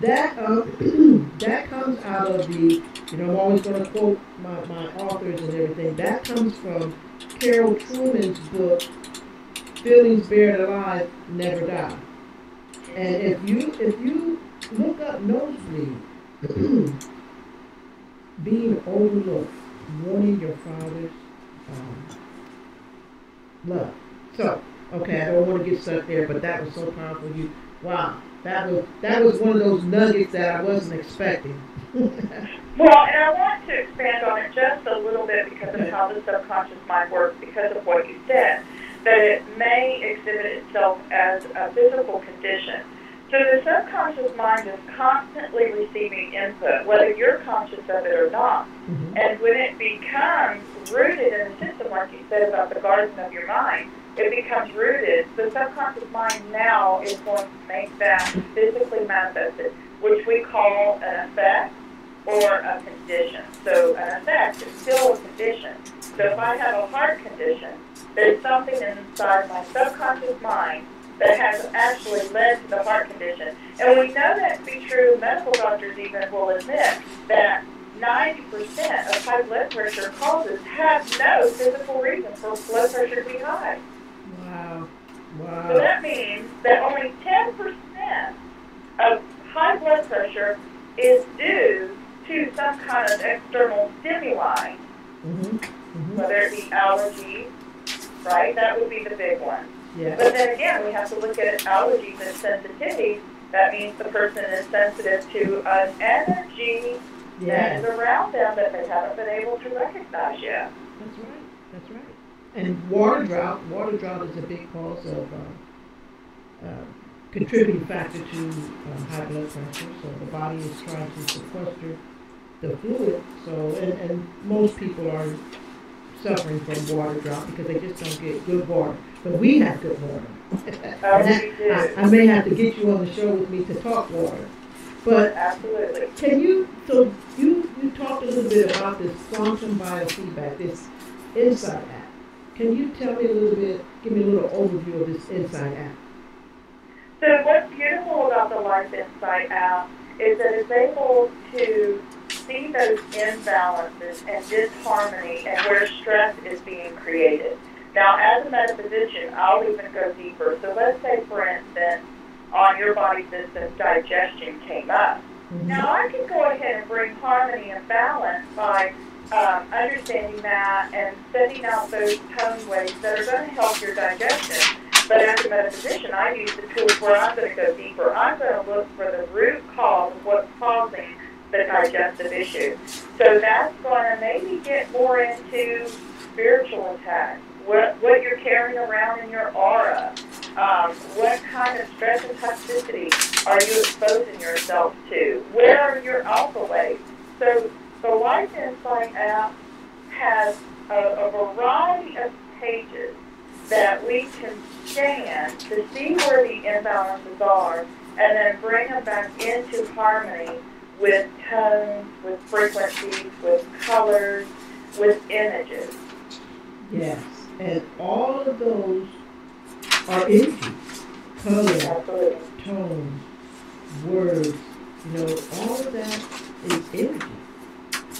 comes out of the, I'm always going to quote my authors and everything. That comes from Carol Truman's book, Feelings Buried Alive Never Die. And if you look up nosebleed, being overlooked, wanting your father's love. So, okay, I don't want to get stuck there, but that was so powerful. Wow, that was one of those nuggets that I wasn't expecting. Well, and I want to expand on it just a little bit because of how the subconscious mind works, because of what you said, that it may exhibit itself as a physical condition. So the subconscious mind is constantly receiving input, whether you're conscious of it or not. Mm-hmm. And when it becomes rooted in the system, like you said about the garden of your mind, it becomes rooted. The subconscious mind now is going to make that physically manifested, which we call an effect or a condition. So an effect is still a condition. So if I have a heart condition, there's something inside my subconscious mind that has actually led to the heart condition. And we know that to be true. Medical doctors even will admit that 90% of high blood pressure causes have no physical reason for blood pressure to be high. Wow. Wow. So that means that only 10% of high blood pressure is due to some kind of external stimuli, whether it be allergies, right? That would be the big one. Yeah. But then again, we have to look at allergies and sensitivity. That means the person is sensitive to an energy that is around them that they haven't been able to recognize yet. That's right. That's right. And water drought is a big cause of contributing factor to high blood pressure. So the body is trying to sequester the fluid. So and most people are suffering from water drought because they just don't get good water. But we have good water. I may have to get you on the show with me to talk water. But absolutely. You talked a little bit about this quantum biofeedback, this Insight app. Can you tell me a little bit, give me a little overview of this Insight app? So what's beautiful about the Life Insight app is that it's able to see those imbalances and disharmony and where stress is being created. Now, as a metaphysician, I'll even go deeper. So let's say, for instance, on your body system, digestion came up. Mm-hmm. Now, I can go ahead and bring harmony and balance by understanding that and setting out those tone waves that are going to help your digestion. But as a metaphysician, I use the tools where I'm going to go deeper. I'm going to look for the root cause of what's causing the digestive issue. So that's going to maybe get more into spiritual attacks, what you're carrying around in your aura, what kind of stress and toxicity are you exposing yourself to, where are your alpha waves. So the Life Insight app has a variety of pages that we can scan to see where the imbalances are and then bring them back into harmony with tones, with frequencies, with colors, with images. Yes, and all of those are energy. Color, tones, words, all of that is energy.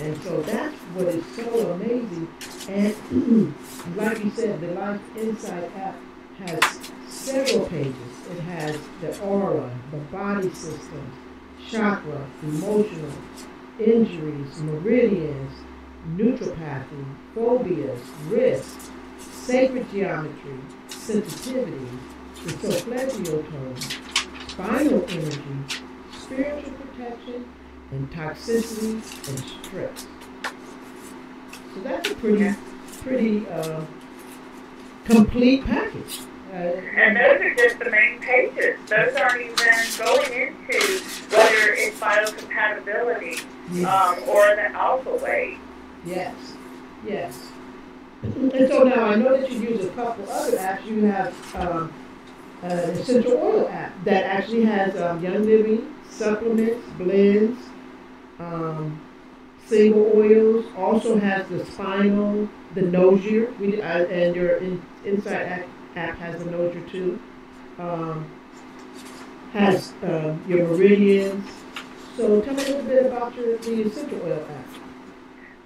And so that's what is so amazing. And like you said, the Life Insight app has several pages. It has the aura, the body system, chakra, emotional, injuries, meridians, neuropathy, phobias, risks, sacred geometry, sensitivity, the solfeggio tone, spinal energy, spiritual protection, and toxicity and stress. So that's a pretty complete package. And those are just the main pages. Those aren't even going into whether it's biocompatibility or the alpha wave. Yes, yes. And so now I know that you use a couple other apps. You have an essential oil app that actually has Young Living supplements, blends, single oils. Also has the spinal, the Nozier, and your Insight app has the Nozier too. Um, has your meridians. So tell me a little bit about the essential oil app.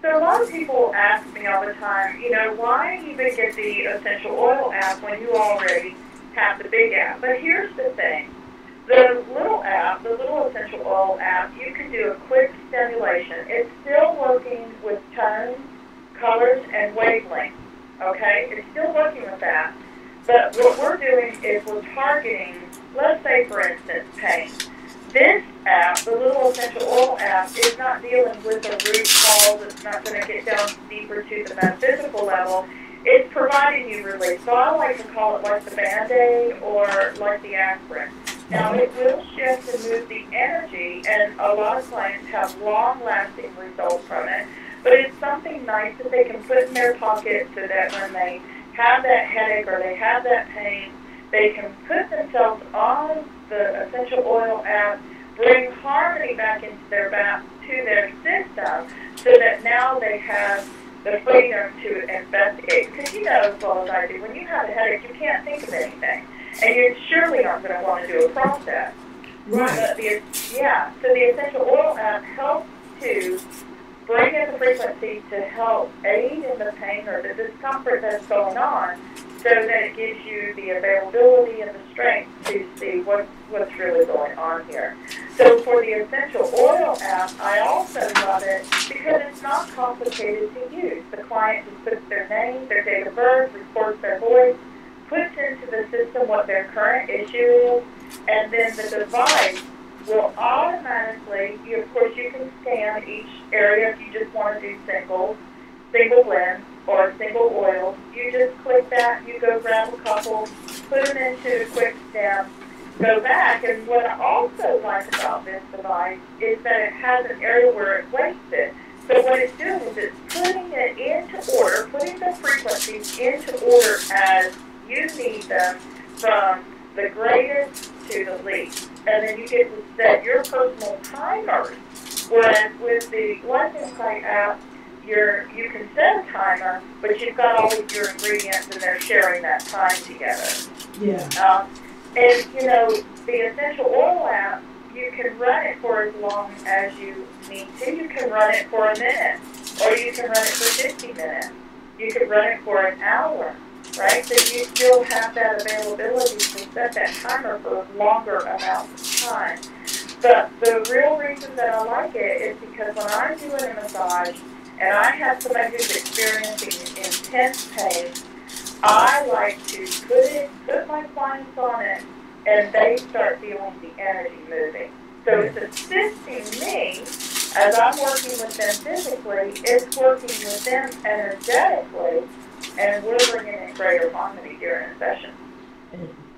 So a lot of people ask me all the time, why even get the essential oil app when you already have the big app? But here's the thing. The little app, the little essential oil app, you can do a quick stimulation. It's still working with tones, colors, and wavelengths, okay? It's still working with that. But what we're doing is we're targeting, let's say, for instance, pain. This app, the little essential oil app, is not dealing with the root cause. It's not going to get down deeper to the metaphysical level. It's providing you relief. So I like to call it like the Band-Aid or like the aspirin. Now, it will shift and move the energy, and a lot of clients have long-lasting results from it. But it's something nice that they can put in their pocket so that when they have that headache or they have that pain, they can put themselves on the essential oil app, bring harmony back into their system, so that now they have the freedom to investigate. Because you know as well as I do, when you have a headache, you can't think of anything, and you surely aren't going to want to do a process. Right. So the essential oil app helps to bring in the frequency to help aid in the pain or the discomfort that's going on, so that it gives you the availability and the strength to see what's really going on here. So for the essential oil app, I also love it because it's not complicated to use. The client just puts their name, their date of birth, records their voice, puts into the system what their current issue is, and then the device will automatically, of course you can scan each area if you just want to do single blends or single oils. You just click that, you go grab a couple, put them into a quick stem, go back. And what I also like about this device is that it has an area where it weights it. So what it's doing is it's putting it into order, putting the frequencies into order as you need them, from the greatest to the least. And then you get to set your personal timers. Whereas with the Life Insight app, you can set a timer, but you've got all of your ingredients and they're sharing that time together. Yeah. And the essential oil app, you can run it for as long as you need to. You can run it for a minute, or you can run it for 50 minutes. You can run it for an hour, right? So you still have that availability to set that timer for longer amounts of time. But the real reason that I like it is because when I'm doing a massage and I have somebody who's experiencing intense pain, I like to put my clients on it, and they start feeling the energy moving. So it's assisting me as I'm working with them physically. It's working with them energetically, and we're bringing in greater harmony during a session.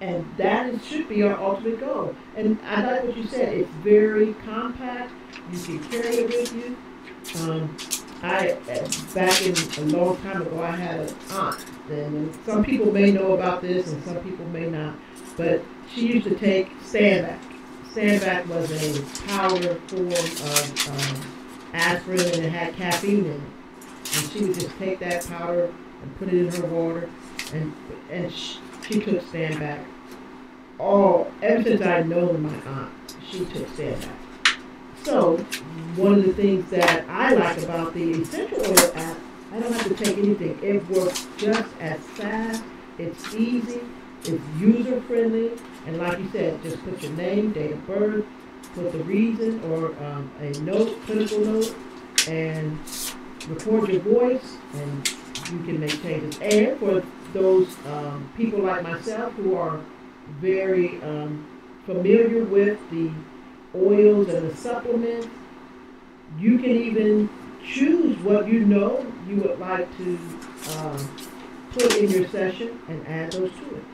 And that should be our ultimate goal. And I like what you said. It's very compact. You can carry it with you. Back in a long time ago, I had an aunt, and some people may know about this and some people may not, but she used to take Standback. Standback was a powder form of aspirin, and it had caffeine in it. And she would just take that powder and put it in her water, and she took Standback. Ever since I'd known my aunt, she took Standback. So, one of the things that I like about the Essential Oil app, I don't have to take anything. It works just as fast, it's easy, it's user-friendly, and like you said, just put your name, date of birth, put the reason or a note, clinical note, and record your voice, and you can make changes. And for those people like myself who are very familiar with the oils and the supplements, you can even choose what you would like to put in your session and add those to it.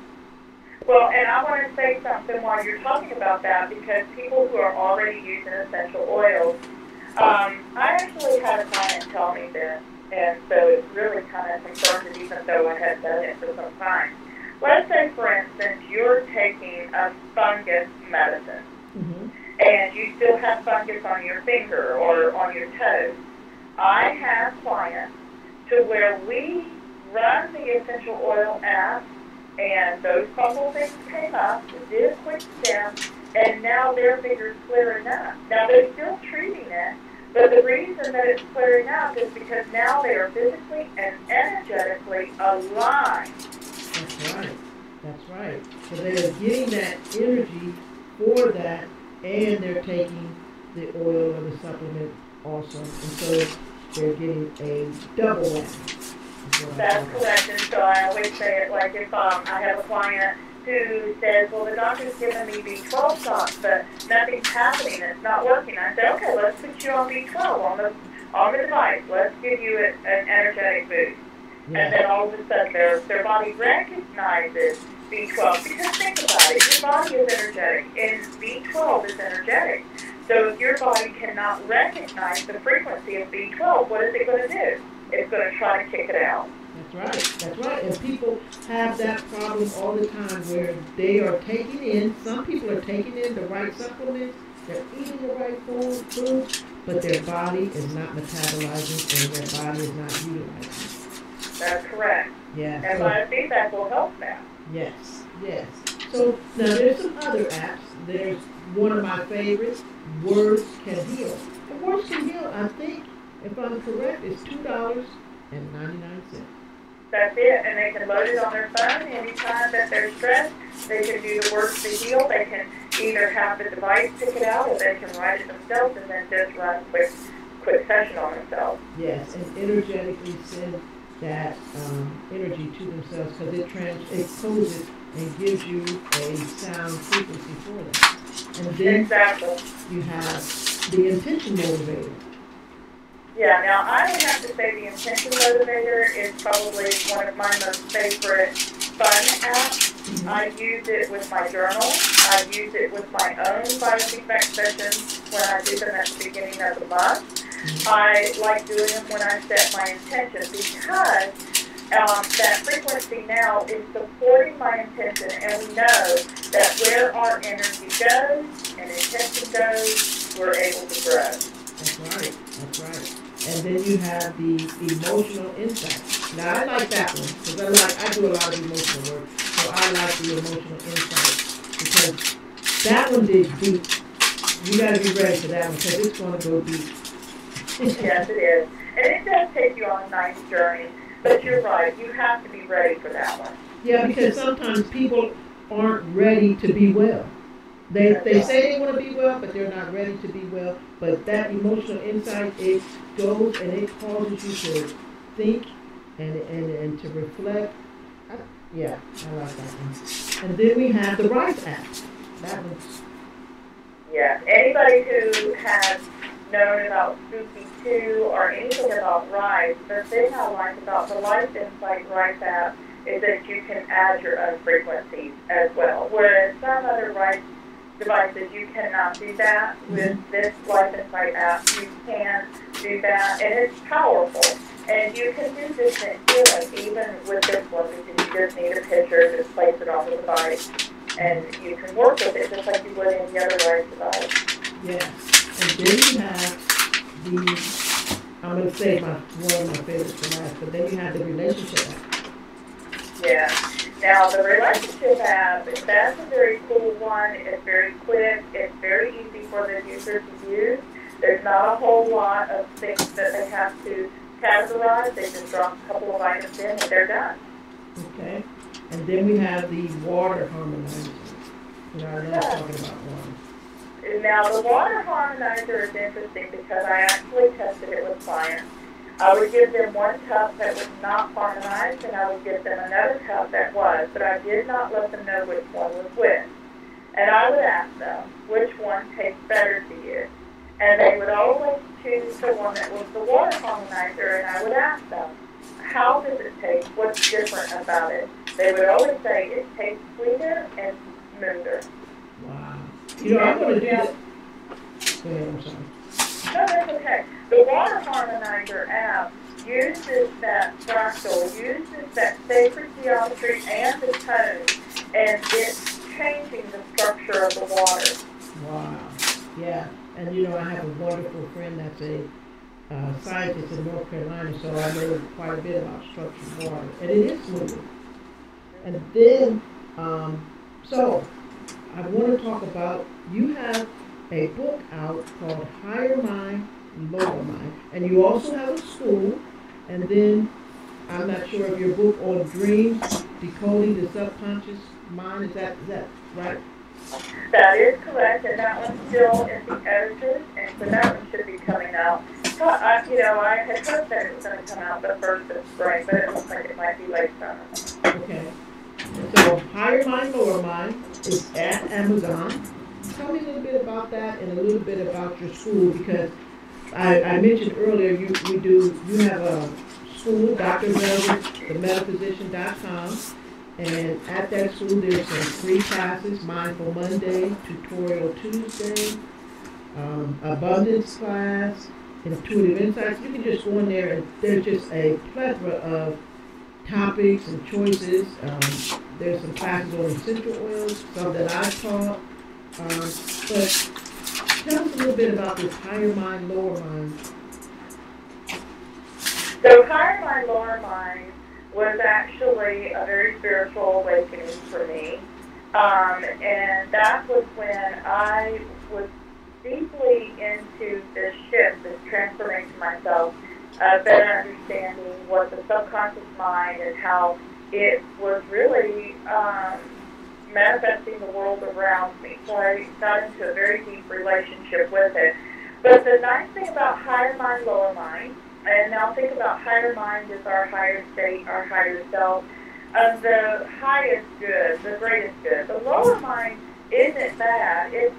Well, and I want to say something while you're talking about that, because people who are already using essential oils, I actually had a client tell me this, and so it really kind of confirmed it, even though I had done it for some time. Let's say, for instance, you're taking a fungus medicine, and you still have fungus on your finger or on your toes. I have clients to where we run the essential oil app, and those couple things came up, did a quick stem, and now their finger's clearing up. Now they're still treating it, but the reason that it's clearing up is because now they are physically and energetically aligned. That's right. That's right. So they're getting that energy for that, and they're taking the oil or the supplement also, and so they're getting a double whammy. That's correct, and so I always say it like if I have a client who says, well, the doctor's given me B12 shots, but nothing's happening, it's not working. I say, okay, let's put you on B12 on the device. Let's give you an energetic boost. Yeah. And then all of a sudden their body recognizes B12, because think about it, your body is energetic, and B12 is energetic. So if your body cannot recognize the frequency of B12, what is it going to do? It's going to try to kick it out. That's right. That's right. And people have that problem all the time where they are taking in, some people are taking in the right supplements, they're eating the right food, but their body is not metabolizing and their body is not utilizing. That's correct. Yeah. And biofeedback will help that. Yes, yes. So now there's some other apps. There's one of my favorites, Words Can Heal. And Words Can Heal, I think, if I'm correct, is $2.99. That's it, and they can load it on their phone anytime that they're stressed. They can do the Words to Heal. They can either have the device pick it out, or they can write it themselves and then just run a quick session on themselves. Yes, and energetically send that energy to themselves, because it codes it and gives you a sound frequency for that. And then you have the intention motivator. Yeah, now I would have to say the intention motivator is probably one of my most favorite fun apps. Mm-hmm. I use it with my journal. I use it with my own biofeedback sessions when I do them at the beginning of the month. Mm-hmm. I like doing them when I set my intention, because that frequency now is supporting my intention, and we know that where our energy goes and intention goes, we're able to grow. That's right. That's right. And then you have the emotional insight. Now I like that one because I do a lot of emotional work, so I like the emotional insight because that one digs deep. You got to be ready for that one because it's going to go deep. Yes, it is, and it does take you on a nice journey. But you're right, you have to be ready for that one. Yeah, because sometimes people aren't ready to be well. They say they want to be well, but they're not ready to be well. But that emotional insight, it goes and it causes you to think and to reflect. I like that one. And then we have the Rise app. That one's... Yeah, anybody who has known about Spooky 2 or anything about Rise, the thing I like about the Life Insight Rise app is that you can add your own frequencies as well. Whereas some other Rise devices, you cannot do that. With this Life Insight app, you can do that, and it's powerful. And you can do distant healing even with this one, because you just need a picture, just place it on the device, and you can work with it just like you would any other Rise device. Yeah. And then you have I'm going to say one of my favorites for last, but then you have the relationship app. Yeah. Now, the relationship app, that's a very cool one. It's very quick. It's very easy for the user to use. There's not a whole lot of things that they have to categorize. They just drop a couple of items in and they're done. Okay. And then we have the water harmonizer. I love talking about water. Now, the water harmonizer is interesting because I actually tested it with clients. I would give them one cup that was not harmonized, and I would give them another cup that was, but I did not let them know which one was which. And I would ask them, which one tastes better to you? And they would always choose the one that was the water harmonizer, and I would ask them, how does it taste? What's different about it? They would always say it tastes sweeter and smoother. Wow. I'm going to do that. Go ahead, I'm sorry. No, that's okay. The water harmonizer app uses that fractal, uses that sacred geometry and the tone, and it's changing the structure of the water. Wow. Yeah. And I have a wonderful friend that's a scientist in North Carolina, so I know quite a bit about structured water, and it is smooth. And then, so I want to talk about, you have a book out called Higher Mind, Lower Mind, and you also have a school, and then I'm not sure if your book on dreams, decoding the subconscious mind, is that right? That is correct, and that one's still in the editors, and so that one should be coming out. So, I had hoped that it was going to come out the first of spring, but it looks like it might be late summer. Okay. So, Higher Mind, Lower Mind is at Amazon. Tell me a little bit about that and a little bit about your school, because I mentioned earlier you have a school, Dr. VELVETE, themetaphysician.com. And at that school, there's some free classes: Mindful Monday, Tutorial Tuesday, Abundance class, Intuitive Insights. You can just go in there, and there's just a plethora of topics and choices. There's some classes on essential oils, some that I've taught. But tell us a little bit about this Higher Mind, Lower Mind. So Higher Mind, Lower Mind was actually a very spiritual awakening for me. And that was when I was deeply into this shift, this transformation myself, better understanding what the subconscious mind and how it was really manifesting the world around me. So I got into a very deep relationship with it. But the nice thing about Higher Mind, Lower Mind, and now think about higher mind as our higher state, our higher self, the highest good, the greatest good. The lower mind isn't bad. It's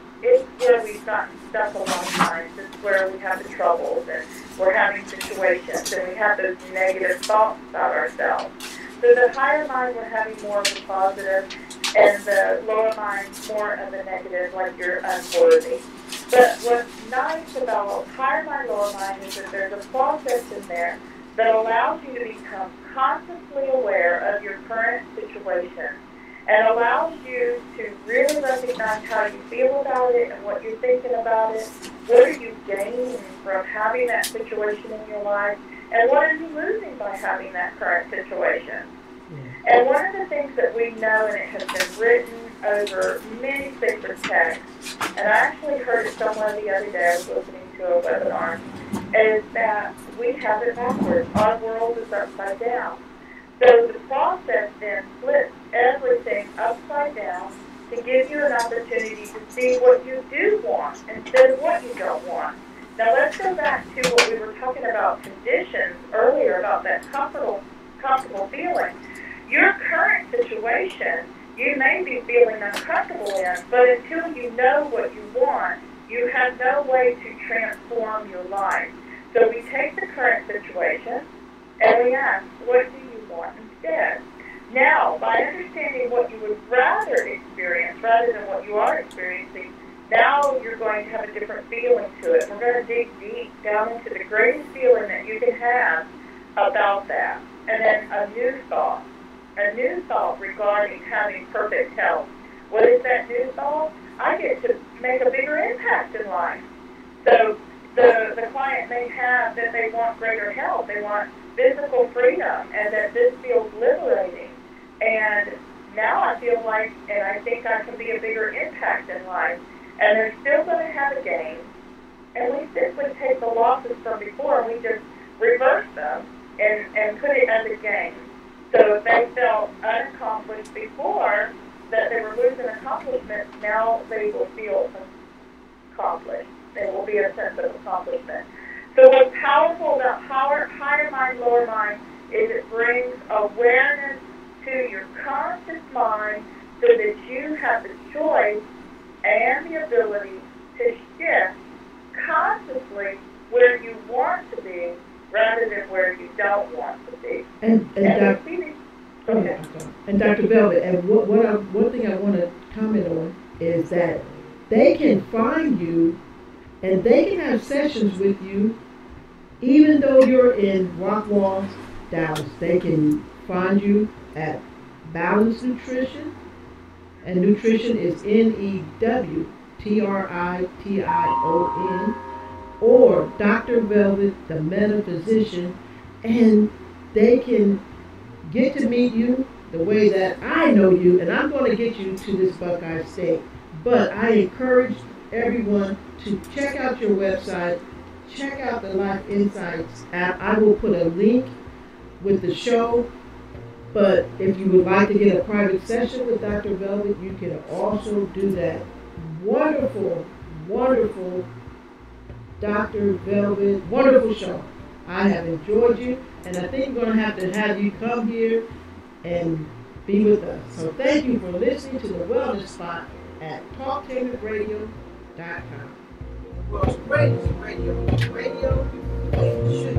where we've gotten stuck a lot of times. It's where we have the troubles, and we're having situations, and we have those negative thoughts about ourselves. So the higher mind, we're having more of the positive, and the lower mind, more of the negative, like you're unworthy. But what's nice about Higher Mind, Lower Mind is that there's a process in there that allows you to become consciously aware of your current situation and allows you to really recognize how you feel about it and what you're thinking about it. What are you gaining from having that situation in your life, and what are you losing by having that current situation? And one of the things that we know, and it has been written over many sacred texts, and I actually heard it somewhere the other day, I was listening to a webinar, is that we have it backwards. Our world is upside down. So the process then flips everything upside down to give you an opportunity to see what you do want instead of what you don't want. Now let's go back to what we were talking about conditions earlier, about that comfortable feeling. Your current situation, you may be feeling uncomfortable in, but until you know what you want, you have no way to transform your life. So we take the current situation and we ask, what do you want instead? Now, by understanding what you would rather experience rather than what you are experiencing, now you're going to have a different feeling to it. We're going to dig deep down into the greatest feeling that you can have about that. And then a new thought regarding having perfect health. What is that new thought? I get to make a bigger impact in life. So the client may have that they want greater health, they want physical freedom, and that this feels liberating. And now I feel like, and I think I can be a bigger impact in life. And they're still going to have a gain. And we simply take the losses from before and we just reverse them and put it as a gain. So if they felt unaccomplished before, that they were losing accomplishments, now they will feel accomplished. There will be a sense of accomplishment. So what's powerful about higher mind, lower mind is it brings awareness to your conscious mind so that you have the choice and the ability to shift consciously where you want to be rather than where you don't want to be. And Dr. VELVETE, and one thing I want to comment on is that they can find you and they can have sessions with you even though you're in Rockwall, Dallas. They can find you at Balanced Nutrition, and nutrition is NEWTRITION, or Dr. Velvet, the metaphysician, and they can get to meet you the way that I know you, and I'm going to get you to this Buckeye State. But I encourage everyone to check out your website, check out the Life Insights app. I will put a link with the show, but if you would like to get a private session with Dr. Velvet, you can also do that. Wonderful, wonderful Dr. Velvet, wonderful show. I have enjoyed you, and I think we're going to have you come here and be with us. So thank you for listening to the Wellness Spot at TalkTaylorRadio.com. The world's greatest radio, you should